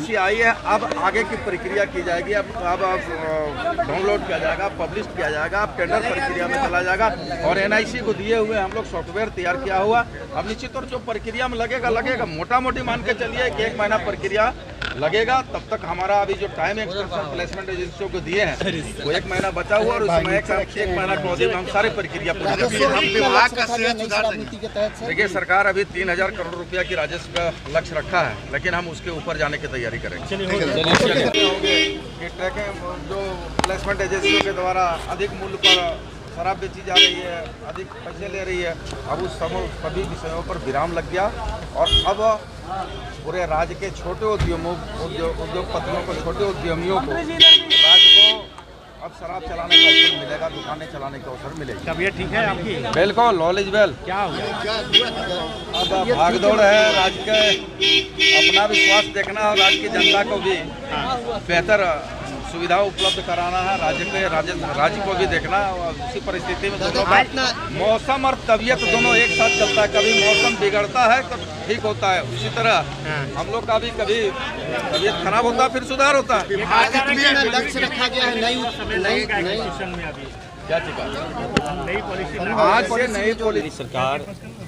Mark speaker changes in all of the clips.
Speaker 1: Policy आई है, अब आगे की प्रक्रिया की जाएगी। अब डाउनलोड किया जाएगा, पब्लिश किया जाएगा, अब टेंडर प्रक्रिया में चला जाएगा। और NIC को दिए हुए हम लोग सॉफ्टवेयर तैयार किया हुआ। अब निश्चित तौर जो प्रक्रिया में लगेगा मोटा मोटी मान के चलिए कि 1 महीना प्रक्रिया लगेगा। तब तक हमारा अभी जो टाइम एक्सटेंशन प्लेसमेंट एजेंसियों को दिए हैं वो 1 महीना बचा हुआ, और उसमें 1 महीना की अवधि में हम सारी प्रक्रिया पूरी देखिए। सरकार अभी 3000 करोड़ रुपया की राजस्व का लक्ष्य रखा है, लेकिन हम उसके ऊपर जाने की तैयारी करेंगे। ट्रैकिंग जो प्लेसमेंट एजेंसियों के द्वारा अधिक मूल्य पर शराब बेची जा रही है, अधिक पैसे ले रही है, अब उस सभी विषयों पर विराम लग गया। और अब पूरे राज्य के छोटे उद्योगपतियों को, छोटे उद्यमियों को, राज्य को अब शराब चलाने का अवसर मिलेगा, दुकानें चलाने का अवसर मिलेगा।
Speaker 2: तबीयत ठीक है आपकी?
Speaker 1: बिल्कुल, ऑल इज वेल।
Speaker 2: क्या हो गया?
Speaker 1: अब भागदौड़ है, राज्य के अपना भी स्वास्थ्य देखना और राज्य की जनता को भी बेहतर सुविधा उपलब्ध कराना है, राज्य को भी देखना। और उसी परिस्थिति में दोनों का मौसम और तबीयत दोनों एक साथ चलता है। कभी मौसम बिगड़ता है तो ठीक होता है, उसी तरह हम लोग का भी कभी तबीयत खराब होता है फिर सुधार होता है।
Speaker 3: लक्ष्य रखा गया है नई
Speaker 1: क्या चीज़
Speaker 2: नई पॉलिसी?
Speaker 1: आज से नई पॉलिसी
Speaker 4: सरकार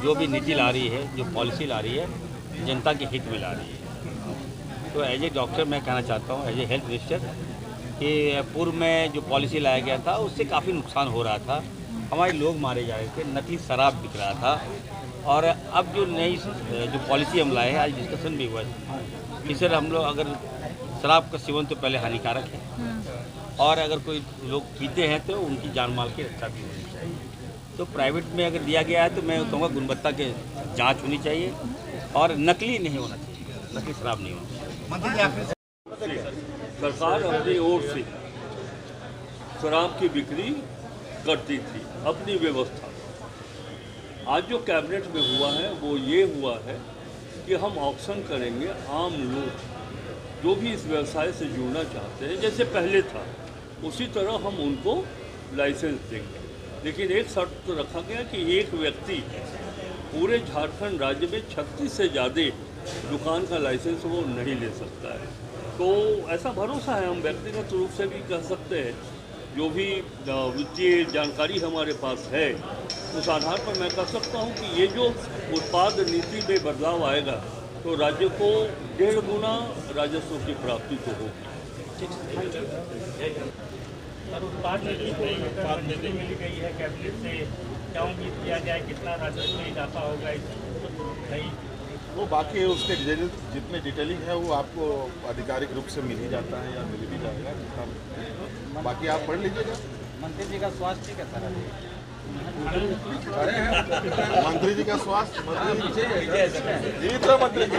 Speaker 4: जो भी नीति ला रही है, जो पॉलिसी ला रही है, जनता के हित में ला रही है। तो एज ए डॉक्टर मैं कहना चाहता हूँ, एज ए हेल्थ मिनिस्टर, कि पूर्व में जो पॉलिसी लाया गया था उससे काफ़ी नुकसान हो रहा था। हमारे लोग मारे जा रहे थे, नकली शराब बिक रहा था। और अब जो नई जो पॉलिसी हम लाए हैं, आज डिस्कशन भी हुआ है कि सर हम लोग अगर शराब का सेवन तो पहले हानिकारक है, और अगर कोई लोग पीते हैं तो उनकी जान माल की रक्षा भी होनी चाहिए। तो प्राइवेट में अगर दिया गया है तो मैं कहूँगा गुणवत्ता के जाँच होनी चाहिए और नकली नहीं होना चाहिए, नकली शराब नहीं होना चाहिए।
Speaker 5: सरकार अपनी ओर से शराब की बिक्री करती थी, अपनी व्यवस्था। आज जो कैबिनेट में हुआ है वो ये हुआ है कि हम ऑक्शन करेंगे, आम लोग जो भी इस व्यवसाय से जुड़ना चाहते हैं, जैसे पहले था उसी तरह हम उनको लाइसेंस देंगे। लेकिन एक शर्त तो रखा गया कि एक व्यक्ति पूरे झारखंड राज्य में 36 से ज़्यादा दुकान का लाइसेंस वो नहीं ले सकता है। तो ऐसा भरोसा है, हम व्यक्तिगत रूप से भी कह सकते हैं, जो भी वित्तीय जानकारी हमारे पास है उस आधार पर मैं कह सकता हूं कि ये जो उत्पाद नीति में बदलाव आएगा तो राज्य को 1.5 गुना राजस्व की प्राप्ति तो होगी।
Speaker 2: उत्पाद नीति मिल गई है कैबिनेट से, क्या उम्मीद किया जाए, कितना राजस्व में इजाफा होगा?
Speaker 6: वो बाकी उसके जितने डिटेलिंग है वो आपको आधिकारिक रूप से मिल ही जाता है या मिल भी जाएगा, बाकी आप पढ़ लीजिएगा।
Speaker 3: मंत्री जी का स्वास्थ्य कैसा रहा?
Speaker 6: मंत्री जी का स्वास्थ्य, मंत्री जी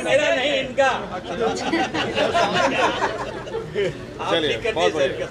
Speaker 3: मेरा नहीं, इनका।
Speaker 6: चलिए, बहुत बढ़िया।